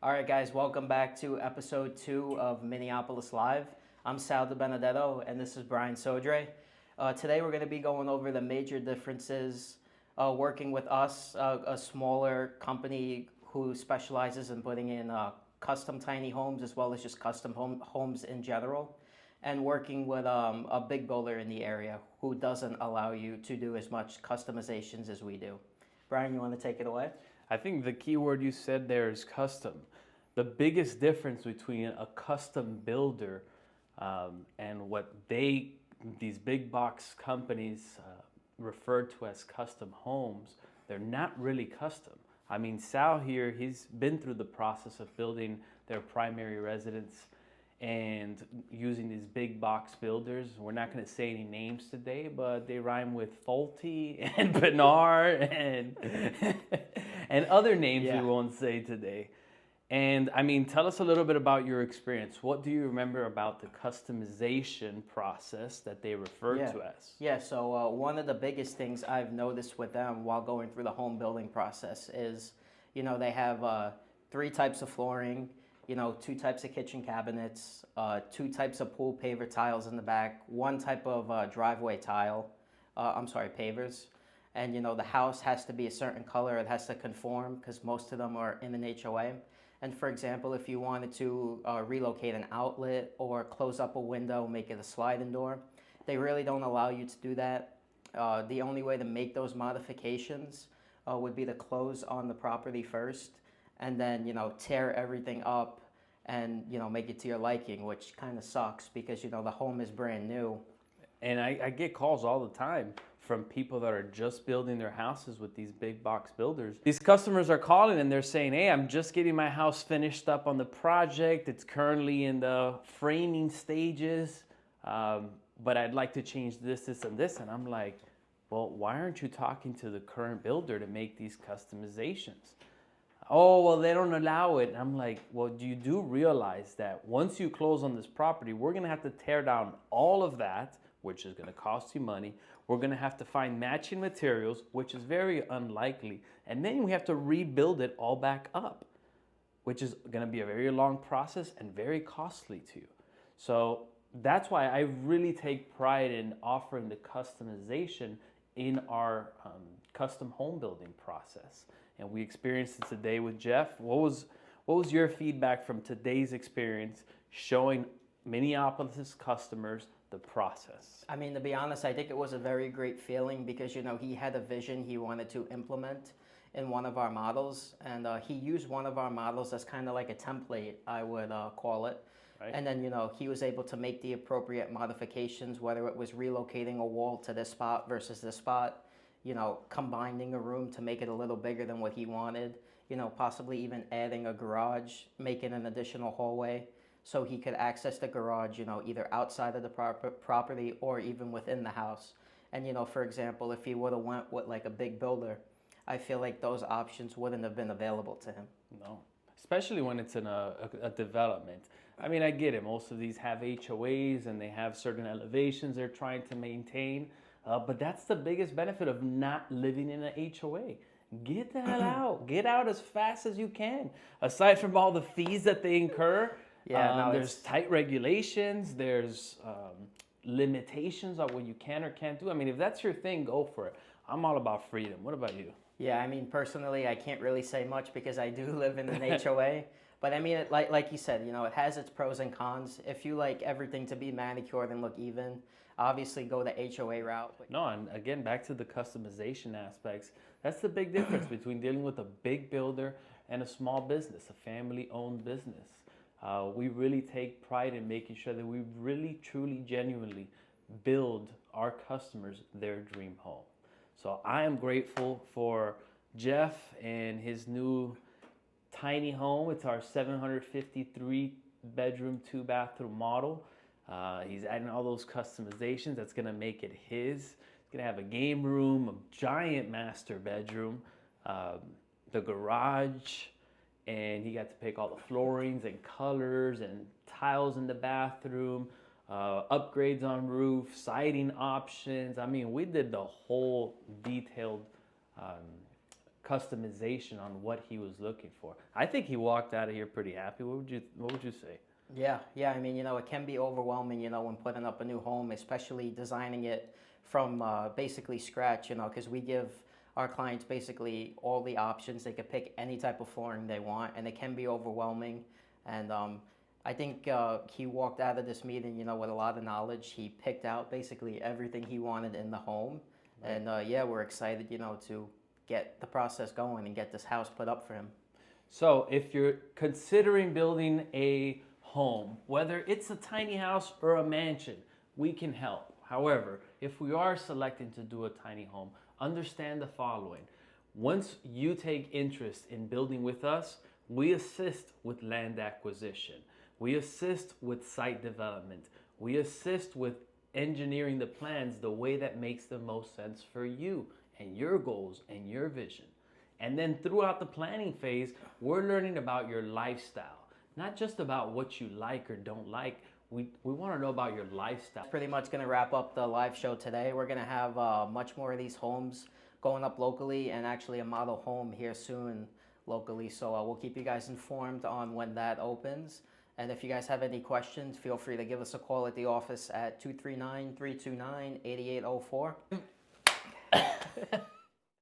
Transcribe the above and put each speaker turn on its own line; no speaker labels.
All right, guys, welcome back to episode 2 of Minneapolis Live. I'm Sal DiBenedetto, and this is Brian Sodre. Today, we're going to be going over the major differences working with us, a smaller company who specializes in putting in custom tiny homes as well as just custom homes in general, and working with a big builder in the area who doesn't allow you to do as much customizations as we do. Brian, you want to take it away?
I think the key word you said there is custom. The biggest difference between a custom builder and what these big box companies refer to as custom homes, they're not really custom. I mean, Sal here, he's been through the process of building their primary residence and using these big box builders. We're not going to say any names today, but they rhyme with Faulty and Bernard and other names we won't say today. And I mean, tell us a little bit about your experience. What do you remember about the customization process that they refer to as?
Yeah, so one of the biggest things I've noticed with them while going through the home building process is, they have 3 types of flooring, 2 types of kitchen cabinets, 2 types of pool paver tiles in the back, 1 type of driveway tile, pavers. And, the house has to be a certain color. It has to conform because most of them are in an HOA. And for example, if you wanted to relocate an outlet or close up a window, make it a sliding door, they really don't allow you to do that. The only way to make those modifications would be to close on the property first and then, tear everything up and, make it to your liking, which kind of sucks because, the home is brand new.
And I get calls all the time from people that are just building their houses with these big box builders. These customers are calling and they're saying, hey, I'm just getting my house finished up on the project. It's currently in the framing stages, but I'd like to change this, this, and this. And I'm like, well, why aren't you talking to the current builder to make these customizations? Oh, well, they don't allow it. And I'm like, well, you do realize that once you close on this property, we're going to have to tear down all of that, which is going to cost you money. We're going to have to find matching materials, which is very unlikely. And then we have to rebuild it all back up, which is going to be a very long process and very costly to you. So that's why I really take pride in offering the customization in our custom home building process. And we experienced it today with Jeff. What was your feedback from today's experience showing Minneapolis customers the process?
I mean, to be honest, I think it was a very great feeling because, he had a vision he wanted to implement in one of our models. And he used one of our models as kind of like a template, I would call it. Right. And then, he was able to make the appropriate modifications, whether it was relocating a wall to this spot versus this spot, combining a room to make it a little bigger than what he wanted, possibly even adding a garage, making an additional hallway so he could access the garage, either outside of the property or even within the house. And, for example, if he would have went with like a big builder, I feel like those options wouldn't have been available to him.
No, especially when it's in a development. I mean, I get it. Most of these have HOAs and they have certain elevations they're trying to maintain. But that's the biggest benefit of not living in an HOA. Get the hell out. Get out as fast as you can. Aside from all the fees that they incur, there's tight regulations. There's limitations on what you can or can't do. I mean, if that's your thing, go for it. I'm all about freedom. What about you?
Yeah, I mean, personally, I can't really say much because I do live in an HOA. But I mean, like you said, it has its pros and cons. If you like everything to be manicured and look even, obviously go the HOA route.
No, and again, back to the customization aspects, that's the big difference between dealing with a big builder and a small business, a family-owned business. We really take pride in making sure that we really, truly, genuinely build our customers their dream home. So I am grateful for Jeff and his new tiny home. It's our 753 bedroom, 2-bathroom model. He's adding all those customizations. That's going to make it his. He's going to have a game room, a giant master bedroom, the garage, and he got to pick all the floorings and colors and tiles in the bathroom, upgrades on roof, siding options. I mean, we did the whole detailed customization on what he was looking for. I think he walked out of here pretty happy. What would you say?
Yeah. I mean, it can be overwhelming, when putting up a new home, especially designing it from basically scratch, because we give our clients basically all the options. They could pick any type of flooring they want, and it can be overwhelming. And I think he walked out of this meeting, with a lot of knowledge. He picked out basically everything he wanted in the home. Right. And yeah, we're excited, to get the process going and get this house put up for him.
So if you're considering building a home, whether it's a tiny house or a mansion, we can help. However, if we are selecting to do a tiny home, understand the following. Once you take interest in building with us, we assist with land acquisition. We assist with site development. We assist with engineering the plans the way that makes the most sense for you and your goals and your vision. And then throughout the planning phase, we're learning about your lifestyle, not just about what you like or don't like. We want to know about your lifestyle.
That's pretty much going to wrap up the live show today. We're going to have much more of these homes going up locally, and actually a model home here soon locally. So we'll keep you guys informed on when that opens. And if you guys have any questions, feel free to give us a call at the office at 239-329-8804.